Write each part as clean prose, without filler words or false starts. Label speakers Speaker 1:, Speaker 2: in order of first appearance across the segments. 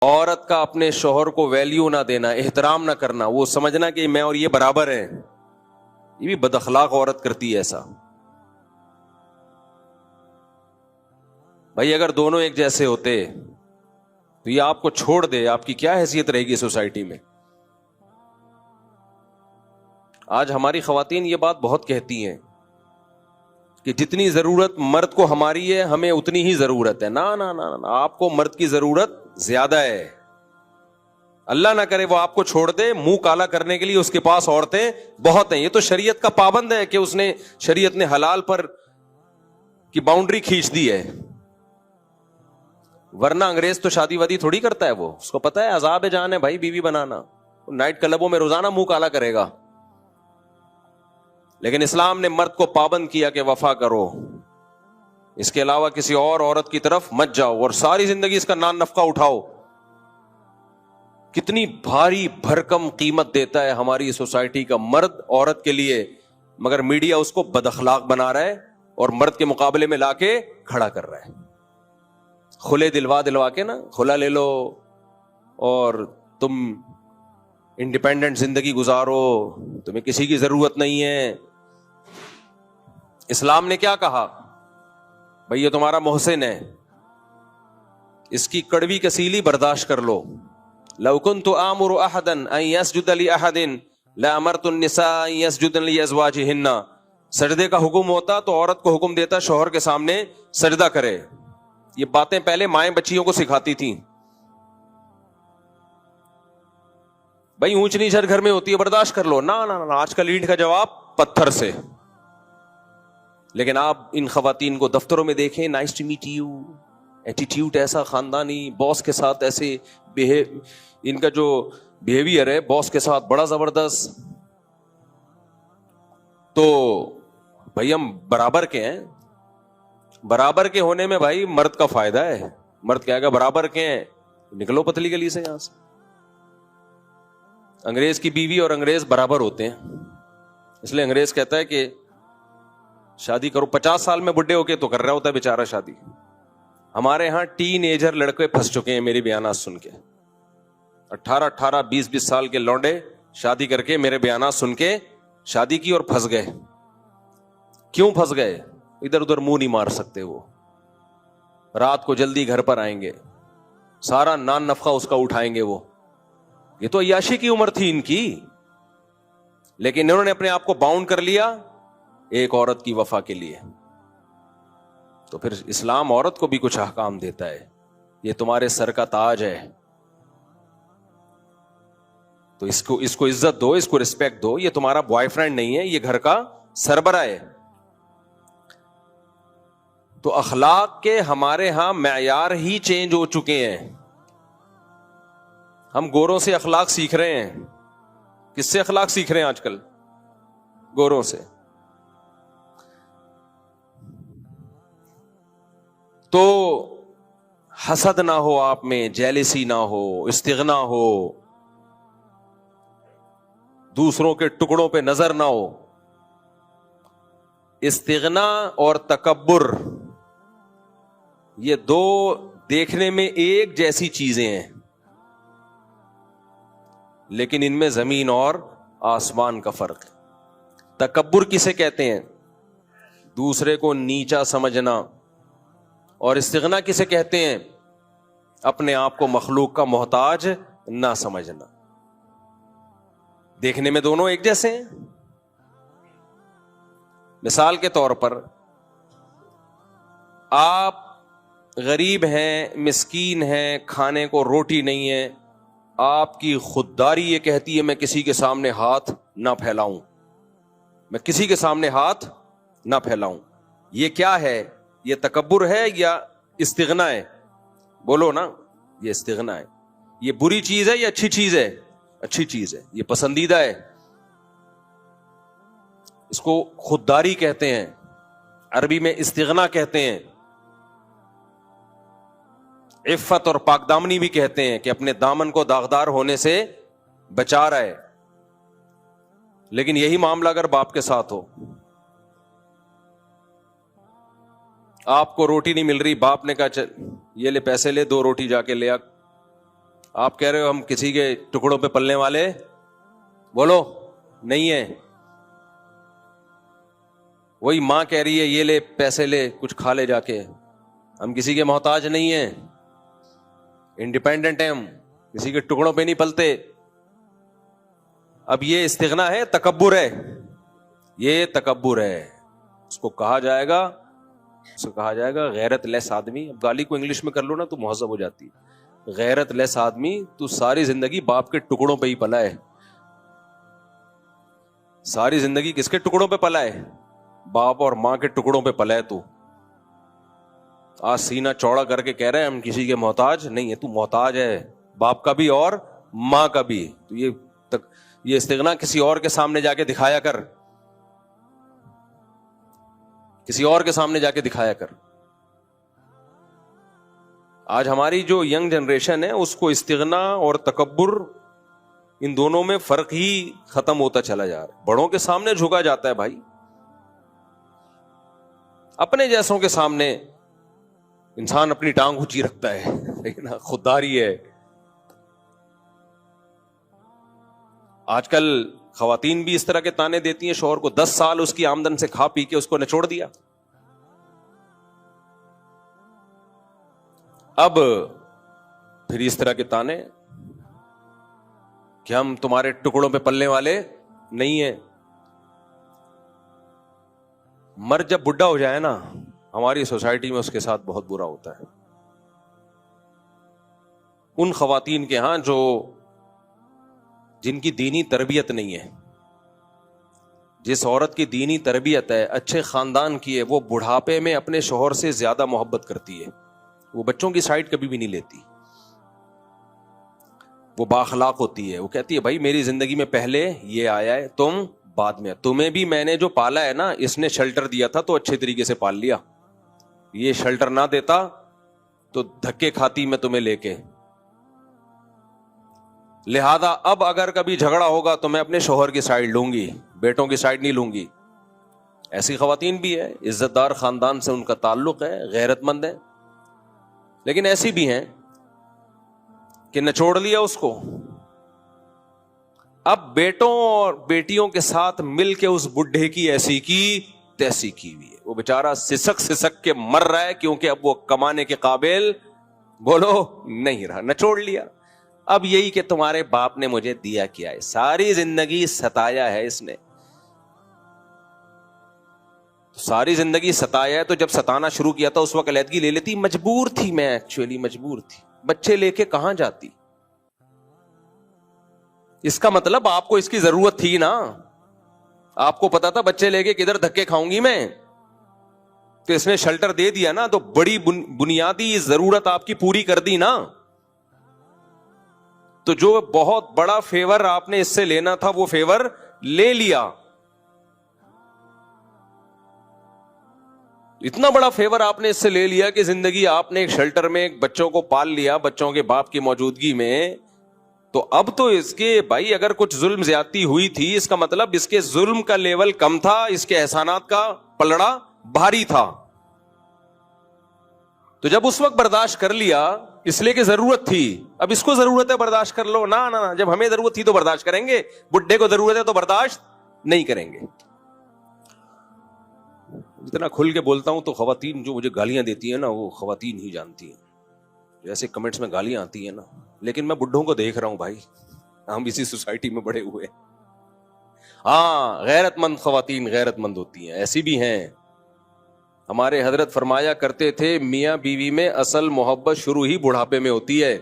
Speaker 1: عورت کا اپنے شوہر کو ویلیو نہ دینا، احترام نہ کرنا، وہ سمجھنا کہ میں اور یہ برابر ہیں، یہ بھی بد اخلاق عورت کرتی ہے ایسا. بھائی اگر دونوں ایک جیسے ہوتے تو یہ آپ کو چھوڑ دے، آپ کی کیا حیثیت رہے گی سوسائٹی میں؟ آج ہماری خواتین یہ بات بہت کہتی ہیں کہ جتنی ضرورت مرد کو ہماری ہے ہمیں اتنی ہی ضرورت ہے. نا نا نا نا، آپ کو مرد کی ضرورت زیادہ ہے. اللہ نہ کرے وہ آپ کو چھوڑ دے، منہ کالا کرنے کے لیے اس کے پاس عورتیں بہت ہیں. یہ تو شریعت کا پابند ہے کہ اس نے، شریعت نے حلال پر کی باؤنڈری کھینچ دی ہے. ورنہ انگریز تو شادی وادی تھوڑی کرتا ہے، وہ اس کو پتا ہے عذاب جان ہے بھائی بیوی بنانا. نائٹ کلبوں میں روزانہ منہ کالا کرے گا. لیکن اسلام نے مرد کو پابند کیا کہ وفا کرو، اس کے علاوہ کسی اور عورت کی طرف مت جاؤ اور ساری زندگی اس کا نان نفقہ اٹھاؤ. کتنی بھاری بھرکم قیمت دیتا ہے ہماری سوسائٹی کا مرد عورت کے لیے، مگر میڈیا اس کو بد اخلاق بنا رہا ہے اور مرد کے مقابلے میں لا کے کھڑا کر رہا ہے. کھلے دلوا کے نا، کھلا لے لو اور تم انڈیپینڈنٹ زندگی گزارو، تمہیں کسی کی ضرورت نہیں ہے. اسلام نے کیا کہا؟ بھئی یہ تمہارا محسن ہے، اس کی کڑوی کسیلی برداشت کر لو. لو كنت آمر احدا ان يسجد لاحد لامرت النساء ان يسجدن لازواجهن. سجدے کا حکم ہوتا تو عورت کو حکم دیتا شوہر کے سامنے سجدہ کرے. یہ باتیں پہلے مائیں بچیوں کو سکھاتی تھیں. بھئی اونچ نیچ ہر گھر میں ہوتی ہے، برداشت کر لو. نا نا نا، آج کل اینٹ کا جواب پتھر سے. لیکن آپ ان خواتین کو دفتروں میں دیکھیں، nice to meet you, attitude ایسا خاندانی، باس کے ساتھ ایسے ان کا جو بیہیویئر ہے باس کے ساتھ بڑا زبردست. تو بھائی ہم برابر کے ہیں. برابر کے ہونے میں بھائی مرد کا فائدہ ہے. مرد کہے گا برابر کے ہیں، نکلو پتلی گلی سے یہاں سے. انگریز کی بیوی اور انگریز برابر ہوتے ہیں، اس لیے انگریز کہتا ہے کہ شادی کرو. 50 سال میں بڈھے ہو کے تو کر رہا ہوتا ہے بیچارہ شادی. ہمارے ہاں ٹین ایجر لڑکے پھنس چکے ہیں میری بیانات سن کے. 18 20 سال کے لونڈے شادی کر کے میرے بیانات سن کے شادی کی اور پھنس گئے. کیوں پھنس گئے؟ ادھر ادھر منہ نہیں مار سکتے. وہ رات کو جلدی گھر پر آئیں گے، سارا نان نفقہ اس کا اٹھائیں گے. وہ یہ تو عیاشی کی عمر تھی ان کی، لیکن انہوں نے اپنے آپ کو باؤنڈ کر لیا ایک عورت کی وفا کے لیے. تو پھر اسلام عورت کو بھی کچھ احکام دیتا ہے. یہ تمہارے سر کا تاج ہے، تو اس کو عزت دو، اس کو رسپیکٹ دو. یہ تمہارا بوائے فرینڈ نہیں ہے، یہ گھر کا سربراہ ہے. تو اخلاق کے ہمارے ہاں معیار ہی چینج ہو چکے ہیں. ہم گوروں سے اخلاق سیکھ رہے ہیں. کس سے اخلاق سیکھ رہے ہیں آج کل؟ گوروں سے. تو حسد نہ ہو آپ میں، جیلسی نہ ہو، استغنا ہو، دوسروں کے ٹکڑوں پہ نظر نہ ہو. استغنا اور تکبر یہ دو دیکھنے میں ایک جیسی چیزیں ہیں، لیکن ان میں زمین اور آسمان کا فرق ہے. تکبر کسے کہتے ہیں؟ دوسرے کو نیچا سمجھنا. اور استغنا کسے کہتے ہیں؟ اپنے آپ کو مخلوق کا محتاج نہ سمجھنا. دیکھنے میں دونوں ایک جیسے ہیں. مثال کے طور پر آپ غریب ہیں، مسکین ہیں، کھانے کو روٹی نہیں ہے، آپ کی خودداری یہ کہتی ہے میں کسی کے سامنے ہاتھ نہ پھیلاؤں، میں کسی کے سامنے ہاتھ نہ پھیلاؤں. یہ کیا ہے؟ یہ تکبر ہے یا استغنا ہے؟ بولو نا. یہ استغنا ہے. یہ بری چیز ہے یا اچھی چیز ہے؟ اچھی چیز ہے، یہ پسندیدہ ہے. اس کو خودداری کہتے ہیں، عربی میں استغنا کہتے ہیں. عفت اور پاک دامنی بھی کہتے ہیں کہ اپنے دامن کو داغدار ہونے سے بچا رہا ہے. لیکن یہی معاملہ اگر باپ کے ساتھ ہو، آپ کو روٹی نہیں مل رہی، باپ نے کہا چل یہ لے پیسے لے، 2 روٹی جا کے لے آ. آپ کہہ رہے ہو ہم کسی کے ٹکڑوں پہ پلنے والے، بولو نہیں ہے. وہی ماں کہہ رہی ہے یہ لے پیسے لے کچھ کھا لے جا کے. ہم کسی کے محتاج نہیں ہیں، انڈیپینڈنٹ ہیں ہم، کسی کے ٹکڑوں پہ نہیں پلتے. اب یہ استغنا ہے، تکبر ہے، یہ تکبر ہے. اس کو کہا جائے گا غیرت لیس آدمی. اب گالی کو انگلش میں کر لو نا تو مہذب ہو جاتی ہے. غیرت لیس آدمی، تو ساری زندگی باپ کے ٹکڑوں پہ ہی پلا ہے. ساری زندگی کس کے ٹکڑوں پہ پلا ہے؟ باپ اور ماں کے ٹکڑوں پہ پلا ہے. تو آج سینہ چوڑا کر کے کہہ رہے ہیں ہم کسی کے محتاج نہیں ہے. تو محتاج ہے باپ کا بھی اور ماں کا بھی. تو یہ استغنا کسی اور کے سامنے جا کے دکھایا کر، کسی اور کے سامنے جا کے دکھایا کر. آج ہماری جو ینگ جنریشن ہے اس کو استغنا اور تکبر، ان دونوں میں فرق ہی ختم ہوتا چلا جا رہا ہے. بڑوں کے سامنے جھکا جاتا ہے بھائی، اپنے جیسوں کے سامنے انسان اپنی ٹانگ اونچی رکھتا ہے، لیکن خودداری ہے. آج کل خواتین بھی اس طرح کے تانے دیتی ہیں شوہر کو، 10 سال اس کی آمدن سے کھا پی کے اس کو نچوڑ دیا. اب پھر اس طرح کے تانے کہ ہم تمہارے ٹکڑوں پہ پلنے والے نہیں ہیں. مرد جب بڈھا ہو جائے نا، ہماری سوسائٹی میں اس کے ساتھ بہت برا ہوتا ہے. ان خواتین کے ہاں جن کی دینی تربیت نہیں ہے، جس عورت کی دینی تربیت ہے، اچھے خاندان کی ہے، وہ بڑھاپے میں اپنے شوہر سے زیادہ محبت کرتی ہے. وہ بچوں کی سائڈ کبھی بھی نہیں لیتی. وہ بااخلاق ہوتی ہے. وہ کہتی ہے بھائی میری زندگی میں پہلے یہ آیا ہے، تم بعد میں. تمہیں بھی میں نے جو پالا ہے نا، اس نے شیلٹر دیا تھا تو اچھے طریقے سے پال لیا. یہ شیلٹر نہ دیتا تو دھکے کھاتی میں تمہیں لے کے. لہذا اب اگر کبھی جھگڑا ہوگا تو میں اپنے شوہر کی سائڈ لوں گی، بیٹوں کی سائڈ نہیں لوں گی. ایسی خواتین بھی ہے، عزت دار خاندان سے ان کا تعلق ہے، غیرت مند ہے. لیکن ایسی بھی ہیں کہ نچوڑ لیا اس کو. اب بیٹوں اور بیٹیوں کے ساتھ مل کے اس بڈھے کی ایسی کی تیسی کی ہوئی ہے. وہ بیچارہ سسک کے مر رہا ہے، کیونکہ اب وہ کمانے کے قابل بولو نہیں رہا، نچوڑ لیا. اب یہی کہ تمہارے باپ نے مجھے دیا کیا ہے، ساری زندگی ستایا ہے اس نے، ساری زندگی ستایا ہے. تو جب ستانا شروع کیا تھا اس وقت علیحدگی لے لیتی. مجبور تھی میں، ایکچولی مجبور تھی. بچے لے کے کہاں جاتی؟ اس کا مطلب آپ کو اس کی ضرورت تھی نا. آپ کو پتا تھا بچے لے کے کدھر دھکے کھاؤں گی میں، تو اس نے شیلٹر دے دیا نا. تو بڑی بنیادی ضرورت آپ کی پوری کر دی نا. تو جو بہت بڑا فیور آپ نے اس سے لینا تھا وہ فیور لے لیا. اتنا بڑا فیور آپ نے اس سے لے لیا کہ زندگی آپ نے ایک شیلٹر میں ایک بچوں کو پال لیا بچوں کے باپ کی موجودگی میں. تو اب تو اس کے بھائی اگر کچھ ظلم زیادتی ہوئی تھی، اس کا مطلب اس کے ظلم کا لیول کم تھا، اس کے احسانات کا پلڑا بھاری تھا. تو جب اس وقت برداشت کر لیا اس لیے کہ ضرورت تھی، اب اس کو ضرورت ہے برداشت کر لو. نہ جب ہمیں ضرورت تھی تو برداشت کریں گے، بڈھے کو ضرورت ہے تو برداشت نہیں کریں گے. جتنا کھل کے بولتا ہوں تو خواتین جو مجھے گالیاں دیتی ہیں نا، وہ خواتین ہی جانتی ہیں. جیسے کمنٹس میں گالیاں آتی ہیں نا، لیکن میں بڈھوں کو دیکھ رہا ہوں بھائی، ہم اسی سوسائٹی میں بڑے ہوئے. ہاں غیرت مند خواتین غیرت مند ہوتی ہیں، ایسی بھی ہیں. ہمارے حضرت فرمایا کرتے تھے میاں بیوی میں اصل محبت شروع ہی بڑھاپے میں ہوتی ہے.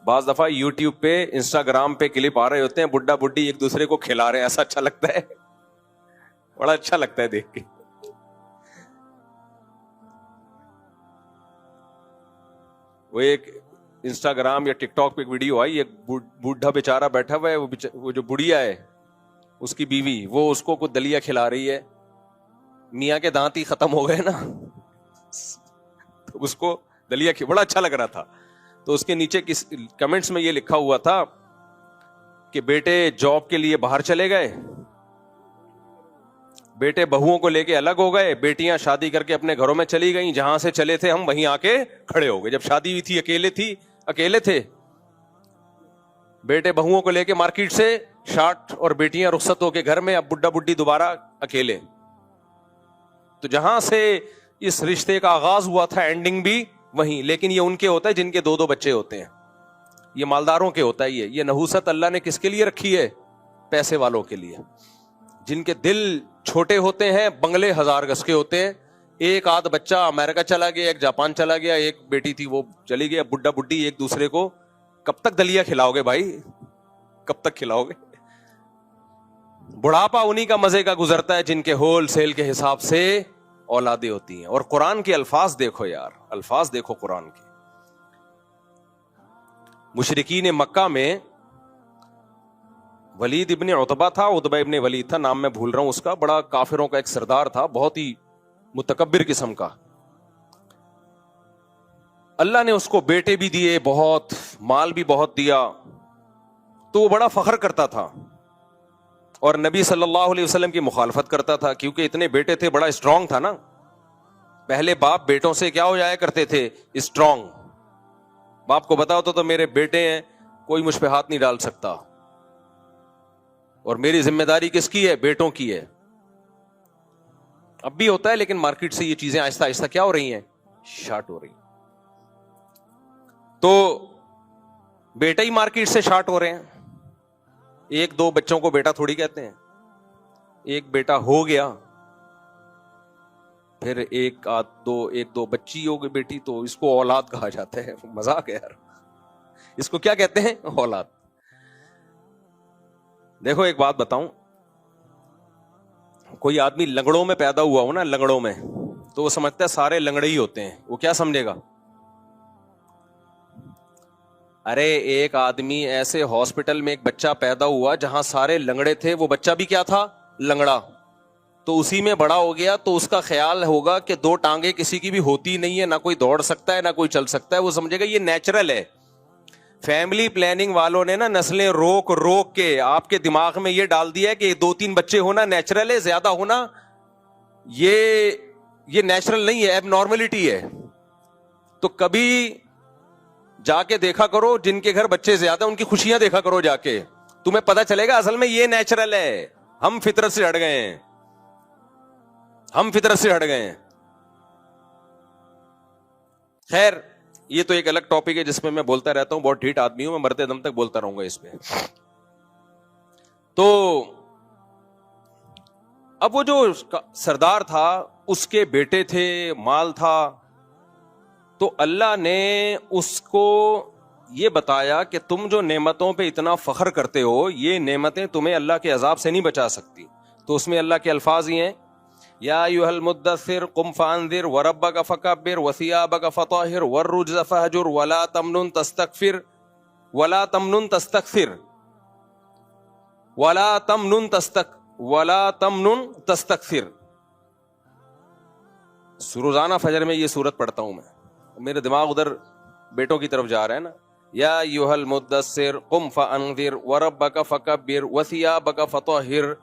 Speaker 1: بعض دفعہ یوٹیوب پہ انسٹاگرام پہ کلپ آ رہے ہوتے ہیں، بڈھا بڈھی ایک دوسرے کو کھلا رہے ہیں، ایسا اچھا لگتا ہے، بڑا اچھا لگتا ہے دیکھ کے. وہ ایک انسٹاگرام یا ٹک ٹاک پہ ایک ویڈیو آئی، ایک بوڑھا بیچارہ بیٹھا ہوا ہے، وہ جو بڑھیا ہے اس کی بیوی، وہ اس کو کچھ دلیا کھلا رہی ہے. میاں کے دانت ہی ختم ہو گئے نا، تو اس کو دلیا بڑا اچھا لگ رہا تھا. تو اس کے نیچے کمنٹس میں یہ لکھا ہوا تھا کہ بیٹے جاب کے لیے باہر چلے گئے، بیٹے بہوؤں کو لے کے الگ ہو گئے، بیٹیاں شادی کر کے اپنے گھروں میں چلی گئیں، جہاں سے چلے تھے ہم وہیں آ کے کھڑے ہو گئے. جب شادی ہوئی تھی اکیلے تھے. بیٹے بہوؤں کو لے کے مارکیٹ سے شارٹ اور بیٹیاں رخصت ہو کے گھر میں, اب بڈھا بڈھی دوبارہ اکیلے. تو جہاں سے اس رشتے کا آغاز ہوا تھا اینڈنگ بھی وہیں, لیکن یہ ان کے ہوتا ہے جن کے 2 بچے ہوتے ہیں, یہ مالداروں کے ہوتا ہے. یہ نحوست اللہ نے کس کے لیے رکھی ہے؟ پیسے والوں کے لیے, جن کے دل چھوٹے ہوتے ہیں, بنگلے 1000 گز کے ہوتے ہیں. ایک آدھ بچہ امریکہ چلا گیا, ایک جاپان چلا گیا, ایک بیٹی تھی وہ چلی گئی, بڈھا بڈھی ایک دوسرے کو کب تک دلیا کھلاؤ گے بھائی, کب تک کھلاؤ گے؟ بڑھاپا انہی کا مزے کا گزرتا ہے جن کے ہول سیل کے حساب سے اولادیں ہوتی ہیں. اور قرآن کے الفاظ دیکھو یار, الفاظ دیکھو قرآن کے. مشرکین مکہ میں ولید ابن عتبہ تھا, عتبہ ابن ولید تھا, نام میں بھول رہا ہوں اس کا, بڑا کافروں کا ایک سردار تھا, بہت ہی متکبر قسم کا. اللہ نے اس کو بیٹے بھی دیے, بہت مال بھی بہت دیا, تو وہ بڑا فخر کرتا تھا اور نبی صلی اللہ علیہ وسلم کی مخالفت کرتا تھا, کیونکہ اتنے بیٹے تھے, بڑا اسٹرانگ تھا نا. پہلے باپ بیٹوں سے کیا ہو جایا کرتے تھے؟ اسٹرانگ. باپ کو بتاؤ تو میرے بیٹے ہیں, کوئی مجھ پہ ہاتھ نہیں ڈال سکتا, اور میری ذمہ داری کس کی ہے؟ بیٹوں کی ہے. اب بھی ہوتا ہے, لیکن مارکیٹ سے یہ چیزیں آہستہ آہستہ کیا ہو رہی ہیں؟ شارٹ ہو رہی ہیں. تو بیٹا ہی مارکیٹ سے شارٹ ہو رہے ہیں. 1-2 بچوں کو بیٹا تھوڑی کہتے ہیں. ایک بیٹا ہو گیا, پھر 1-2 بچی ہو گئی بیٹی, تو اس کو اولاد کہا جاتا ہے. مذاق ہے یار, اس کو کیا کہتے ہیں؟ اولاد. دیکھو ایک بات بتاؤں, کوئی آدمی لنگڑوں میں پیدا ہوا ہو نا, لنگڑوں میں, تو وہ سمجھتا ہے سارے لنگڑے ہی ہوتے ہیں. وہ کیا سمجھے گا؟ ارے ایک آدمی ایسے ہاسپٹل میں ایک بچہ پیدا ہوا جہاں سارے لنگڑے تھے, وہ بچہ بھی کیا تھا؟ لنگڑا. تو اسی میں بڑا ہو گیا, تو اس کا خیال ہوگا کہ 2 ٹانگیں کسی کی بھی ہوتی نہیں ہے, نہ کوئی دوڑ سکتا ہے نہ کوئی چل سکتا ہے. وہ سمجھے گا یہ نیچرل ہے. فیملی پلاننگ والوں نے نا نسلیں روک روک کے آپ کے دماغ میں یہ ڈال دیا ہے کہ 2-3 بچے ہونا نیچرل ہے, زیادہ ہونا یہ نیچرل نہیں ہے, ایب نارملٹی ہے. تو کبھی جا کے دیکھا کرو جن کے گھر بچے زیادہ, ان کی خوشیاں دیکھا کرو جا کے, تمہیں پتا چلے گا اصل میں یہ نیچرل ہے. ہم فطرت سے ہٹ گئے ہیں, ہم فطرت سے ہٹ گئے ہیں. خیر یہ تو ایک الگ ٹاپک ہے جس میں میں بولتا رہتا ہوں, بہت ڈھیٹ آدمی ہوں میں, مرتے دم تک بولتا رہوں گا اس پہ. تو اب وہ جو سردار تھا اس کے بیٹے تھے, مال تھا, تو اللہ نے اس کو یہ بتایا کہ تم جو نعمتوں پہ اتنا فخر کرتے ہو, یہ نعمتیں تمہیں اللہ کے عذاب سے نہیں بچا سکتی. تو اس میں اللہ کے الفاظ ہی ہیں, یا ایھا المدثر قم فانذر وربک فکبر وثیابک فطہر والرجز فہجر ولا تمنن تستکثر ولا تمنن تستکثر ولا تمنن تستکثر. روزانہ فجر میں یہ سورت پڑھتا ہوں میں, میرے دماغ ادھر بیٹوں کی طرف جا رہا ہے نا. یا ایھا المدثر قم فانذر وربک فکبر وثیابک فطہر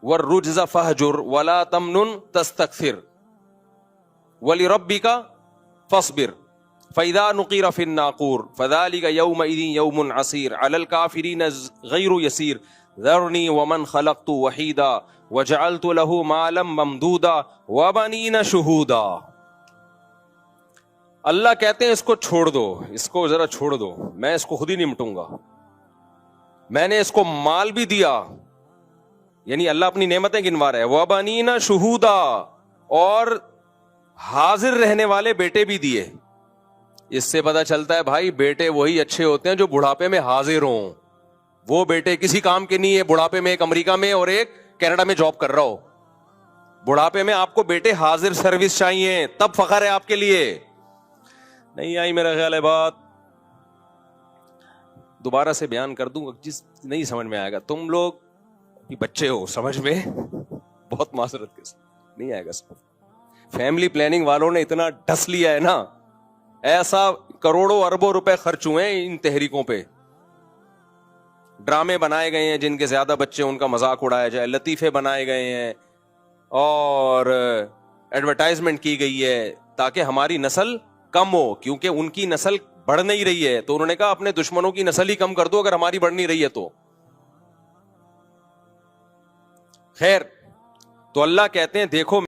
Speaker 1: والرجز فہجر ولا تمنن تستکثر ولربک فاصبر فاذا نقر فی الناقور فذلک یومئذ یوم عسیر علی الکافرین غیر یسیر ذرنی ومن خلقت وحیدا وجعلت له مالا ممدودا وبنین شہودا. اللہ کہتے ہیں اس کو چھوڑ دو, اس کو ذرا چھوڑ دو, میں اس کو خود ہی نمٹوں گا. میں نے اس کو مال بھی دیا, یعنی اللہ اپنی نعمتیں گنوا رہا ہے. وَبَنِينَ شُهُودًا, اور حاضر رہنے والے بیٹے بھی دیے. اس سے پتہ چلتا ہے بھائی بیٹے وہی اچھے ہوتے ہیں جو بڑھاپے میں حاضر ہوں. وہ بیٹے کسی کام کے نہیں ہے, بڑھاپے میں ایک امریکہ میں اور ایک کینیڈا میں جاب کر رہا ہو. بڑھاپے میں آپ کو بیٹے حاضر سروس چاہیے, تب فخر ہے آپ کے لیے. نہیں آئی میرا خیال ہے بات, دوبارہ سے بیان کر دوں جس نہیں سمجھ میں آئے گا. تم لوگ بچے ہو, سمجھ میں بہت معذرت کے ساتھ نہیں آئے گا. فیملی پلاننگ والوں نے اتنا ڈس لیا ہے نا, ایسا کروڑوں اربوں روپے خرچ ہوئے ہیں ان تحریکوں پہ. ڈرامے بنائے گئے ہیں جن کے زیادہ بچے ان کا مذاق اڑایا جائے, لطیفے بنائے گئے ہیں, اور ایڈورٹائزمنٹ کی گئی ہے تاکہ ہماری نسل کم ہو, کیونکہ ان کی نسل بڑھ نہیں رہی ہے. تو انہوں نے کہا اپنے دشمنوں کی نسل ہی کم کر دو اگر ہماری بڑھ نہیں رہی ہے تو. خیر تو اللہ کہتے ہیں دیکھو